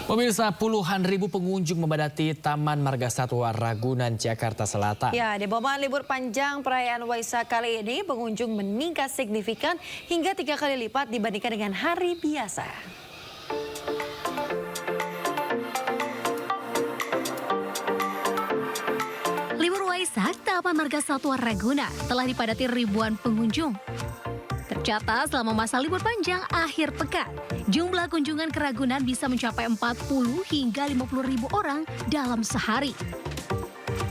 Pemirsa, puluhan ribu pengunjung memadati Taman Marga Satwa Ragunan, Jakarta Selatan. Ya, di momen libur panjang perayaan Waisak kali ini, pengunjung meningkat signifikan hingga 3 kali lipat dibandingkan dengan hari biasa. Libur Waisak, Taman Marga Satwa Ragunan telah dipadati ribuan pengunjung. Tercatat selama masa libur panjang akhir pekan, jumlah kunjungan ke Ragunan bisa mencapai 40 hingga 50 ribu orang dalam sehari.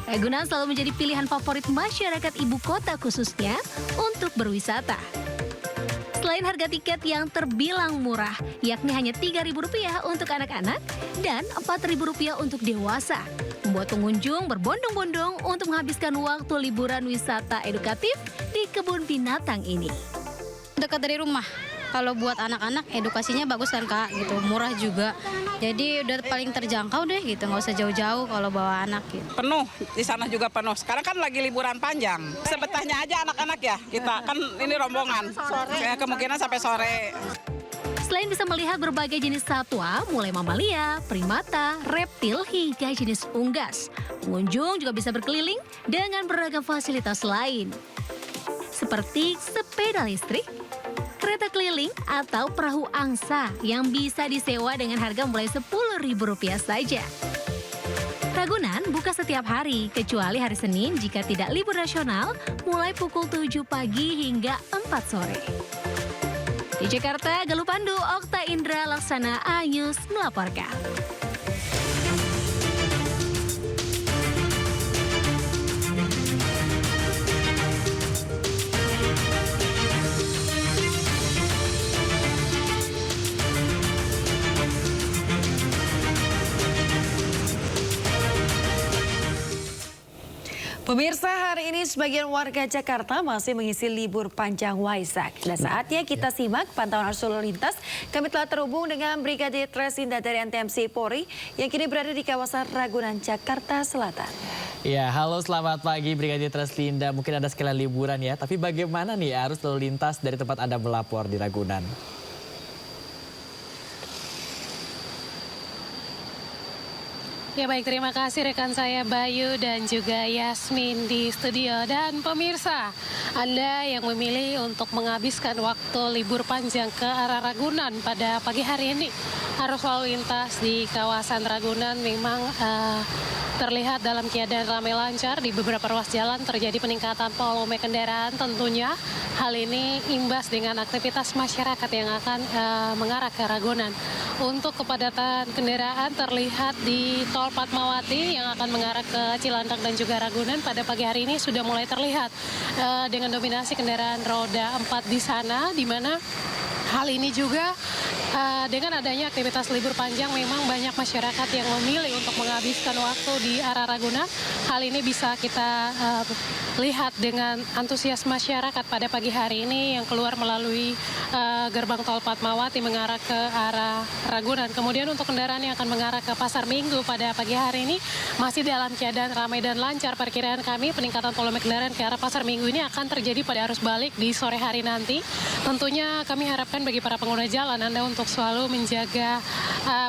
Ragunan selalu menjadi pilihan favorit masyarakat ibu kota khususnya untuk berwisata. Selain harga tiket yang terbilang murah, yakni hanya Rp3.000 untuk anak-anak dan Rp4.000 untuk dewasa, membuat pengunjung berbondong-bondong untuk menghabiskan waktu liburan wisata edukatif di kebun binatang ini. Dekat dari rumah. Kalau buat anak-anak edukasinya bagus kan Kak, gitu, murah juga. Jadi udah paling terjangkau deh gitu, nggak usah jauh-jauh kalau bawa anak gitu. Penuh, di sana juga penuh. Sekarang kan lagi liburan panjang. Sebetahnya aja anak-anak ya, kita kan ini rombongan. Ya, kemungkinan sampai sore. Selain bisa melihat berbagai jenis satwa, mulai mamalia, primata, reptil, hingga jenis unggas, pengunjung juga bisa berkeliling dengan beragam fasilitas lain. Seperti sepeda listrik, kereta keliling, atau perahu angsa yang bisa disewa dengan harga mulai Rp10.000 saja. Ragunan buka setiap hari, kecuali hari Senin jika tidak libur nasional, mulai pukul 7 pagi hingga 4 sore. Di Jakarta, Galuh Pandu, Okta Indra Laksana, Anyus melaporkan. Pemirsa, hari ini sebagian warga Jakarta masih mengisi libur panjang Waisak. Dan saatnya kita simak pantauan arus lalu lintas. Kami telah terhubung dengan Brigadir Tresinda dari NTMC Polri yang kini berada di kawasan Ragunan, Jakarta Selatan. Ya, halo selamat pagi Brigadir Tresinda. Mungkin Anda sekalian liburan ya, tapi bagaimana nih arus lalu lintas dari tempat Anda melapor di Ragunan? Ya baik, terima kasih rekan saya Bayu dan juga Yasmin di studio. Dan pemirsa, Anda yang memilih untuk menghabiskan waktu libur panjang ke arah Ragunan pada pagi hari ini, arus lalu lintas di kawasan Ragunan memang terlihat dalam keadaan ramai lancar. Di beberapa ruas jalan terjadi peningkatan volume kendaraan tentunya. Hal ini imbas dengan aktivitas masyarakat yang akan mengarah ke Ragunan. Untuk kepadatan kendaraan terlihat di Tol Fatmawati yang akan mengarah ke Cilandak dan juga Ragunan pada pagi hari ini sudah mulai terlihat dengan dominasi kendaraan roda 4 di sana, di mana hal ini juga dengan adanya aktivitas libur panjang memang banyak masyarakat yang memilih untuk menghabiskan waktu di arah Ragunan. Hal ini bisa kita lihat dengan antusias masyarakat pada pagi hari ini yang keluar melalui gerbang Tol Fatmawati mengarah ke arah Ragunan. Kemudian untuk kendaraan yang akan mengarah ke Pasar Minggu pada pagi hari ini masih dalam keadaan ramai dan lancar. Perkiraan kami peningkatan volume kendaraan ke arah Pasar Minggu ini akan terjadi pada arus balik di sore hari nanti. Tentunya kami harapkan bagi para pengguna jalan Anda untuk selalu menjaga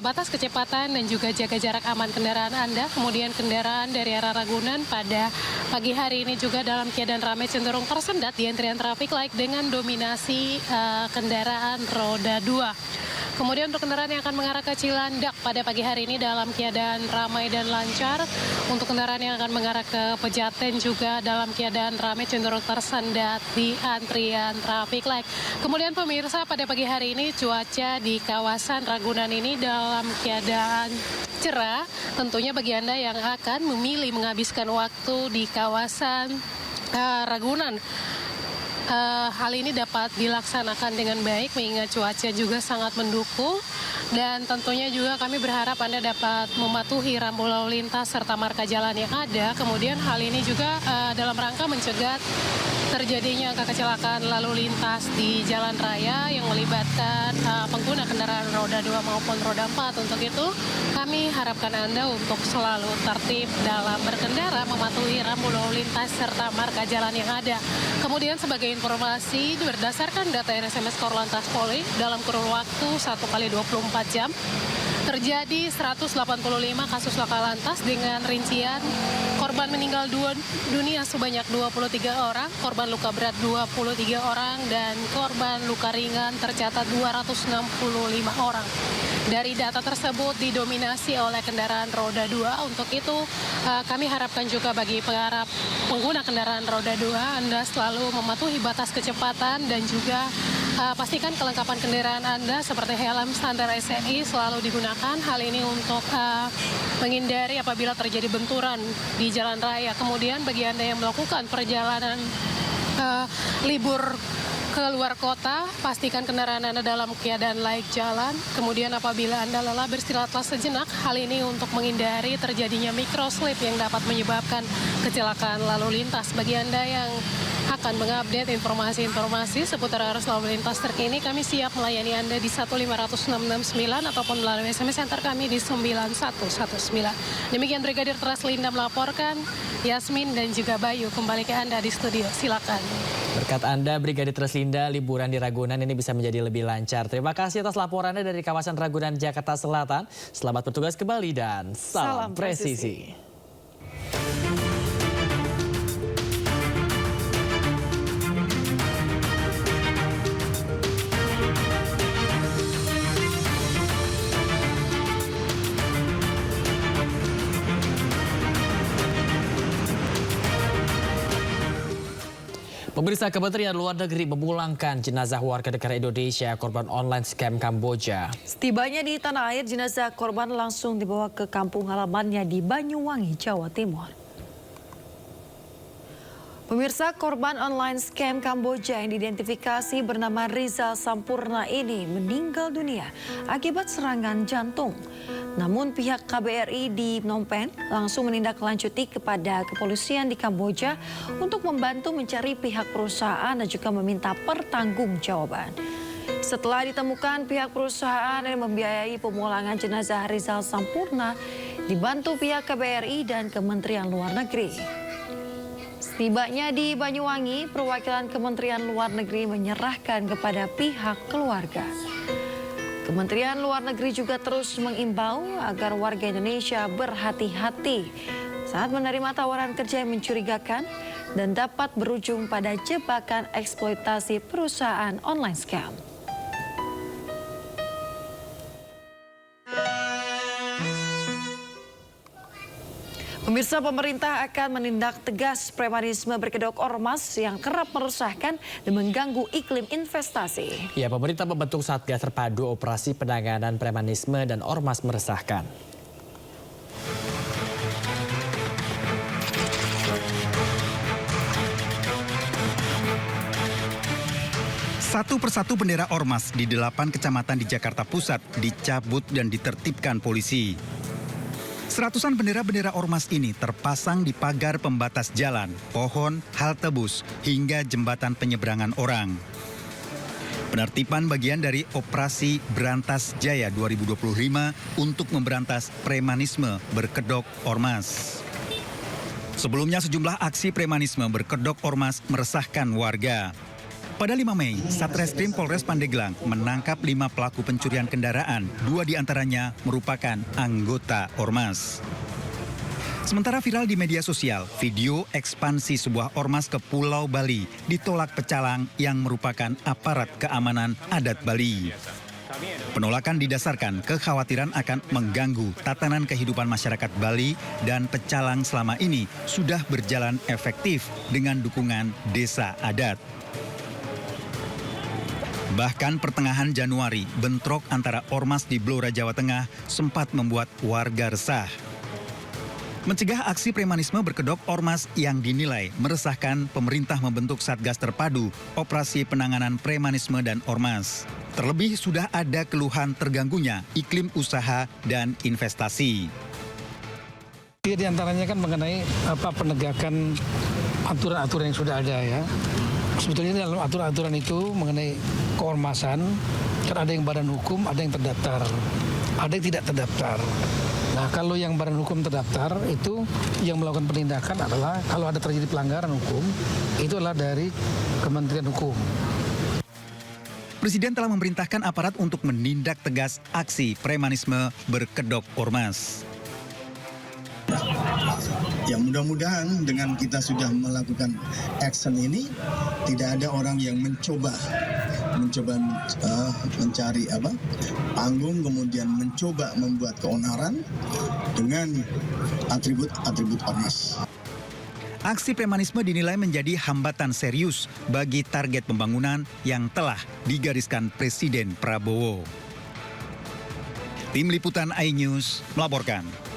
batas kecepatan dan juga jaga jarak aman kendaraan Anda. Kemudian kendaraan dari arah Ragunan pada pagi hari ini juga dalam keadaan ramai cenderung tersendat di antrian traffic light dengan dominasi kendaraan roda 2. Kemudian untuk kendaraan yang akan mengarah ke Cilandak pada pagi hari ini dalam keadaan ramai dan lancar. Untuk kendaraan yang akan mengarah ke Pejaten juga dalam keadaan ramai cenderung tersendat di antrian traffic light. Kemudian pemirsa, pada pagi hari ini cuaca di kawasan Ragunan ini dalam keadaan cerah. Tentunya bagi Anda yang akan memilih menghabiskan waktu di kawasan Ragunan, hal ini dapat dilaksanakan dengan baik mengingat cuaca juga sangat mendukung. Dan tentunya juga kami berharap Anda dapat mematuhi rambu lalu lintas serta marka jalan yang ada. Kemudian hal ini juga dalam rangka mencegah terjadinya angka kecelakaan lalu lintas di jalan raya yang melibatkan pengguna kendaraan roda 2 maupun roda 4. Untuk itu kami harapkan Anda untuk selalu tertib dalam berkendara, mematuhi rambu lalu lintas serta marka jalan yang ada. Kemudian sebagai informasi, berdasarkan data NSMS Korlantas Polri, dalam kurun waktu 1 kali 24 jam, terjadi 185 kasus laka lantas dengan rincian korban meninggal dunia sebanyak 23 orang, korban luka berat 23 orang, dan korban luka ringan tercatat 265 orang. Dari data tersebut didominasi oleh kendaraan roda 2. Untuk itu kami harapkan juga bagi para pengguna kendaraan roda 2, Anda selalu mematuhi batas kecepatan dan juga pastikan kelengkapan kendaraan Anda seperti helm standar SNI selalu digunakan. Hal ini untuk menghindari apabila terjadi benturan di jalan raya. Kemudian bagi Anda yang melakukan perjalanan libur keluar kota, pastikan kendaraan Anda dalam keadaan layak jalan. Kemudian apabila Anda lelah, beristirahatlah sejenak. Hal ini untuk menghindari terjadinya microslip yang dapat menyebabkan kecelakaan lalu lintas. Bagi Anda yang akan mengupdate informasi-informasi seputar arus lalu lintas terkini, kami siap melayani Anda di 15669 ataupun melalui SMS center kami di 9119. Demikian Brigadir Traslinda melaporkan, Yasmin dan juga Bayu kembali ke Anda di studio. Silakan. Berkat Anda, Brigadir Traslinda, liburan di Ragunan ini bisa menjadi lebih lancar. Terima kasih atas laporannya dari kawasan Ragunan, Jakarta Selatan. Selamat bertugas kembali dan salam presisi. Pemirsa, Kementerian Luar Negeri memulangkan jenazah warga negara Indonesia korban online scam Kamboja. Setibanya di tanah air, jenazah korban langsung dibawa ke kampung halamannya di Banyuwangi, Jawa Timur. Pemirsa, korban online scam Kamboja yang diidentifikasi bernama Rizal Sampurna ini meninggal dunia akibat serangan jantung. Namun pihak KBRI di Phnom Penh langsung menindaklanjuti kepada kepolisian di Kamboja untuk membantu mencari pihak perusahaan dan juga meminta pertanggungjawaban. Setelah ditemukan, pihak perusahaan yang membiayai pemulangan jenazah Rizal Sampurna dibantu pihak KBRI dan Kementerian Luar Negeri. Setibanya di Banyuwangi, perwakilan Kementerian Luar Negeri menyerahkan kepada pihak keluarga. Kementerian Luar Negeri juga terus mengimbau agar warga Indonesia berhati-hati saat menerima tawaran kerja yang mencurigakan dan dapat berujung pada jebakan eksploitasi perusahaan online scam. Pemirsa, pemerintah akan menindak tegas premanisme berkedok ormas yang kerap meresahkan dan mengganggu iklim investasi. Ya, pemerintah membentuk Satgas Terpadu Operasi Penanganan Premanisme dan Ormas Meresahkan. Satu persatu bendera ormas di 8 kecamatan di Jakarta Pusat dicabut dan ditertibkan polisi. Seratusan bendera-bendera ormas ini terpasang di pagar pembatas jalan, pohon, halte bus, hingga jembatan penyeberangan orang. Penertiban bagian dari Operasi Berantas Jaya 2025 untuk memberantas premanisme berkedok ormas. Sebelumnya sejumlah aksi premanisme berkedok ormas meresahkan warga. Pada 5 Mei, Satreskrim Polres Pandeglang menangkap 5 pelaku pencurian kendaraan, 2 diantaranya merupakan anggota ormas. Sementara viral di media sosial, video ekspansi sebuah ormas ke Pulau Bali ditolak pecalang yang merupakan aparat keamanan adat Bali. Penolakan didasarkan kekhawatiran akan mengganggu tatanan kehidupan masyarakat Bali dan pecalang selama ini sudah berjalan efektif dengan dukungan desa adat. Bahkan pertengahan Januari, bentrok antara ormas di Blora, Jawa Tengah sempat membuat warga resah. Mencegah aksi premanisme berkedok ormas yang dinilai meresahkan, pemerintah membentuk Satgas Terpadu Operasi Penanganan Premanisme dan Ormas. Terlebih sudah ada keluhan terganggunya iklim usaha dan investasi. Di antaranya kan mengenai penegakan aturan-aturan yang sudah ada ya. Sebetulnya dalam aturan-aturan itu mengenai keormasan, kan ada yang badan hukum, ada yang terdaftar, ada yang tidak terdaftar. Nah, kalau yang badan hukum terdaftar itu yang melakukan penindakan adalah kalau ada terjadi pelanggaran hukum, itu adalah dari Kementerian Hukum. Presiden telah memerintahkan aparat untuk menindak tegas aksi premanisme berkedok ormas. Ya mudah-mudahan dengan kita sudah melakukan action ini tidak ada orang yang mencoba mencari panggung, kemudian mencoba membuat keonaran dengan atribut ormas. Aksi premanisme dinilai menjadi hambatan serius bagi target pembangunan yang telah digariskan Presiden Prabowo. Tim Liputan iNews melaporkan.